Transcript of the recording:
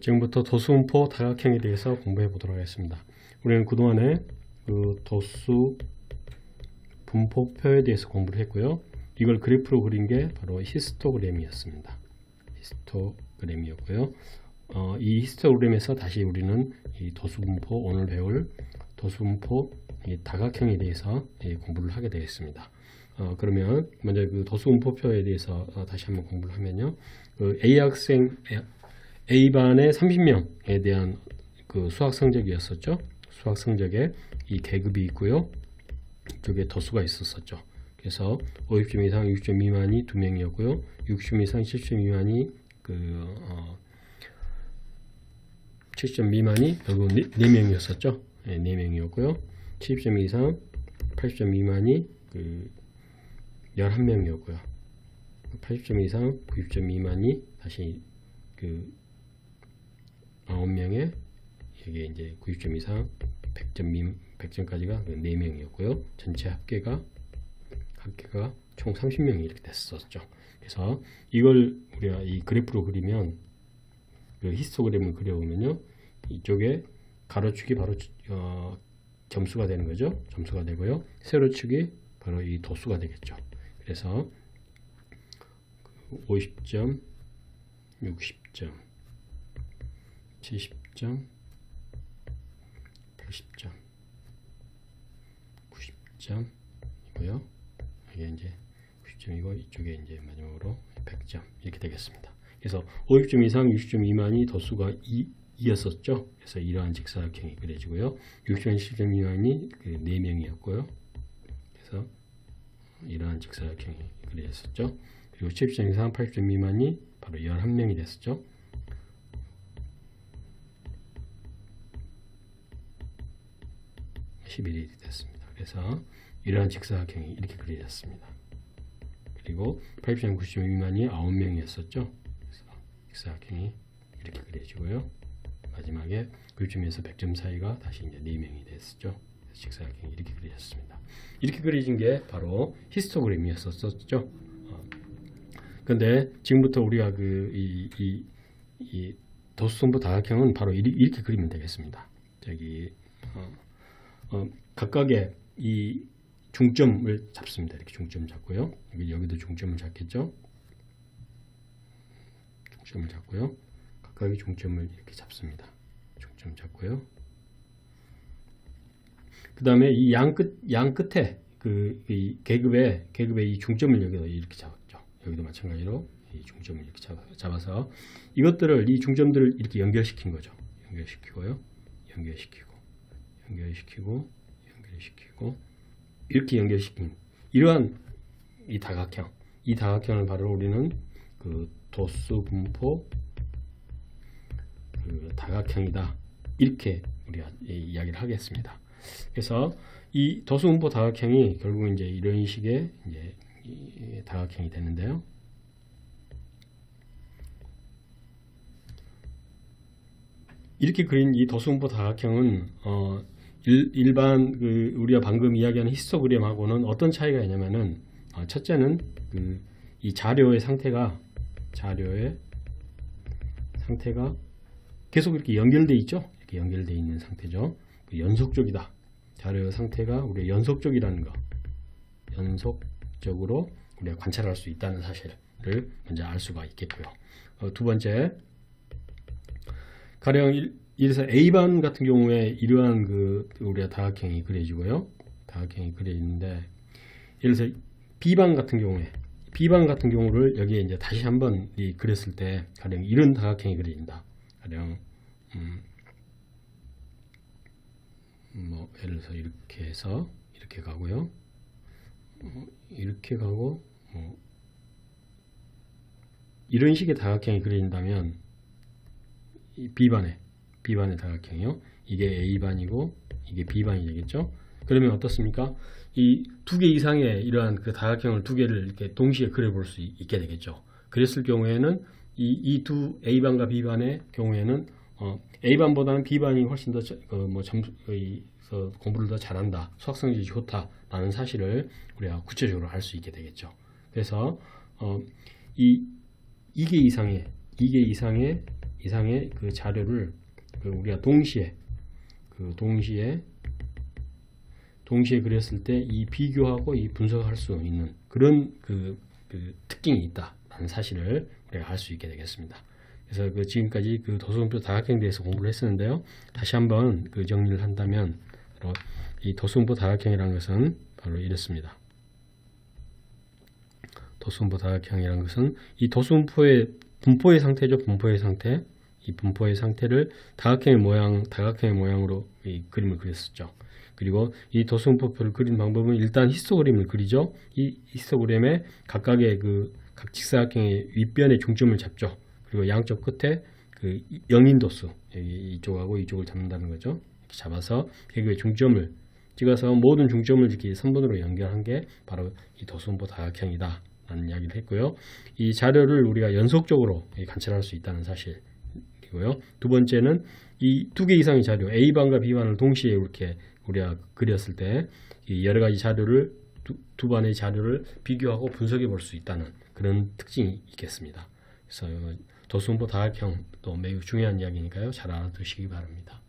지금부터 도수분포 다각형에 대해서 공부해 보도록 하겠습니다. 우리는 그동안에 그 도수 분포표에 대해서 공부를 했고요. 이걸 그래프로 그린 게 바로 히스토그램이었습니다. 히스토그램이었고요. 이 히스토그램에서 다시 우리는 이 도수분포, 오늘 배울 도수분포 이 다각형에 대해서 공부를 하게 되겠습니다. 그러면 먼저 그 도수분포표에 대해서 다시 한번 공부를 하면요. 그 A반의 30명에 대한 그 수학 성적이었었죠. 수학 성적에 이 계급이 있고요. 이쪽에 도수가 있었었죠. 그래서 50점 이상, 60점 미만이 2명이었고요. 60점 이상, 70점 미만이 70점 미만이 결국 4명이었었죠. 네, 4명이었고요. 70점 이상, 80점 미만이 11명이었고요. 80점 이상, 90점 미만이 다시 9명에 여기 이제 90점 이상 100점까지가 4명이었고요. 전체 합계가 총 30명이 이렇게 됐었죠. 그래서 이걸 우리가 이 그래프로 그리면 그 히스토그램을 그려보면요. 이쪽에 가로축이 바로 점수가 되는 거죠. 점수가 되고요. 세로축이 바로 이 도수가 되겠죠. 그래서 50점, 60점, 70점, 80점, 90점이고요. 이게 이제 90점이고 이쪽에 이제 마지막으로 100점 이렇게 되겠습니다. 그래서 50점 이상, 60점 미만이 도수가 2였었죠. 그래서 이러한 직사각형이 그려지고요. 60점, 70점 미만이 4명이었고요. 그래서 이러한 직사각형이 그려졌었죠. 그리고 70점 이상, 80점 미만이 바로 11명이 됐었죠. 11이 됐습니다. 그래서 이러한 직사각형이 이렇게 그려졌습니다. 그리고 80점, 90점 미만이 9명이었었죠. 그래서 직사각형이 이렇게 그려지고요. 마지막에 90점에서 100점 사이가 다시 이제 4명이 됐었죠. 그래서 직사각형이 이렇게 그려졌습니다. 이렇게 그려진 게 바로 히스토그램이었었죠. 근데 지금부터 우리가 이 도수분포 다각형은 바로 이렇게 그리면 되겠습니다. 저기 각각의 이 중점을 잡습니다. 이렇게 중점 잡고요. 여기도 중점을 잡겠죠. 중점을 잡고요. 각각의 중점을 이렇게 잡습니다. 중점 잡고요. 그 다음에 이 양 끝에 이 계급의 이 중점을 여기다 이렇게 잡았죠. 여기도 마찬가지로 이 중점을 이렇게 잡아서 이것들을 이 중점들을 이렇게 연결시킨 거죠. 연결시키고요. 연결시키고 이렇게 연결시킨 이러한 이 다각형, 이 다각형을 바로 우리는 그 도수분포 다각형이다 이렇게 우리가 이야기를 하겠습니다. 그래서 이 도수분포 다각형이 결국 이제 이런 식의 이제 다각형이 되는데요. 이렇게 그린 이 도수분포 다각형은 일반 우리가 방금 이야기하는 히스토그램하고는 어떤 차이가 있냐면은 첫째는 이 자료의 상태가 계속 이렇게 연결돼 있죠. 이렇게 연결돼 있는 상태죠. 연속적이다. 자료의 상태가 우리가 연속적이라는 거, 연속적으로 우리가 관찰할 수 있다는 사실을 먼저 알 수가 있겠고요. 두 번째, 가령 이래서 A반 같은 경우에 이러한 우리가 다각형이 그려지고요. 다각형이 그려지는데, 예를 들어서 B반 같은 경우를 여기에 이제 다시 한번 그렸을 때, 가령 이런 다각형이 그려진다. 가령, 예를 들어서 이렇게 해서, 이렇게 가고요. 이렇게 가고, 이런 식의 다각형이 그려진다면, 이 B반의 다각형이요. 이게 A반이고 이게 B반이 되겠죠. 그러면 어떻습니까? 이 두 개 이상의 이러한 그 다각형을 두 개를 이렇게 동시에 그려볼 수 있게 되겠죠. 그랬을 경우에는 이 두 A반과 B반의 경우에는 A반보다는 B반이 훨씬 더 공부를 더 잘한다, 수학 성적이 좋다라는 사실을 우리가 구체적으로 알 수 있게 되겠죠. 그래서 2개 이상의 이상의 그 자료를 우리가 동시에 그렸을 때 이 비교하고 이 분석할 수 있는 그런 그 특징이 있다라는 사실을 우리가 알 수 있게 되겠습니다. 그래서 지금까지 도수분포 다각형에 대해서 공부를 했었는데요. 다시 한번 정리를 한다면 바로 이 도수분포 다각형이라는 것은 바로 이렇습니다. 도수분포 다각형이라는 것은 이 도수분포의 분포의 상태죠. 분포의 상태. 이 분포의 상태를 다각형의 모양으로 이 그림을 그렸었죠. 그리고 이 도수분포표를 그리는 방법은 일단 히스토그램을 그리죠. 이 히스토그램에 각각의 각 직사각형의 윗변의 중점을 잡죠. 그리고 양쪽 끝에 영인도수 이쪽하고 이쪽을 잡는다는 거죠. 이렇게 잡아서 여기에 중점을 찍어서 모든 중점을 이렇게 선분으로 연결한 게 바로 이 도수분포 다각형이다 라는 이야기를 했고요. 이 자료를 우리가 연속적으로 관찰할 수 있다는 사실이고요. 두 번째는 이 두 개 이상의 자료 A반과 B반을 동시에 이렇게 우리가 그렸을 때 여러 가지 자료를 두 반의 자료를 비교하고 분석해 볼 수 있다는 그런 특징이 있겠습니다. 그래서 도수분포 다각형도 매우 중요한 이야기니까요. 잘 알아두시기 바랍니다.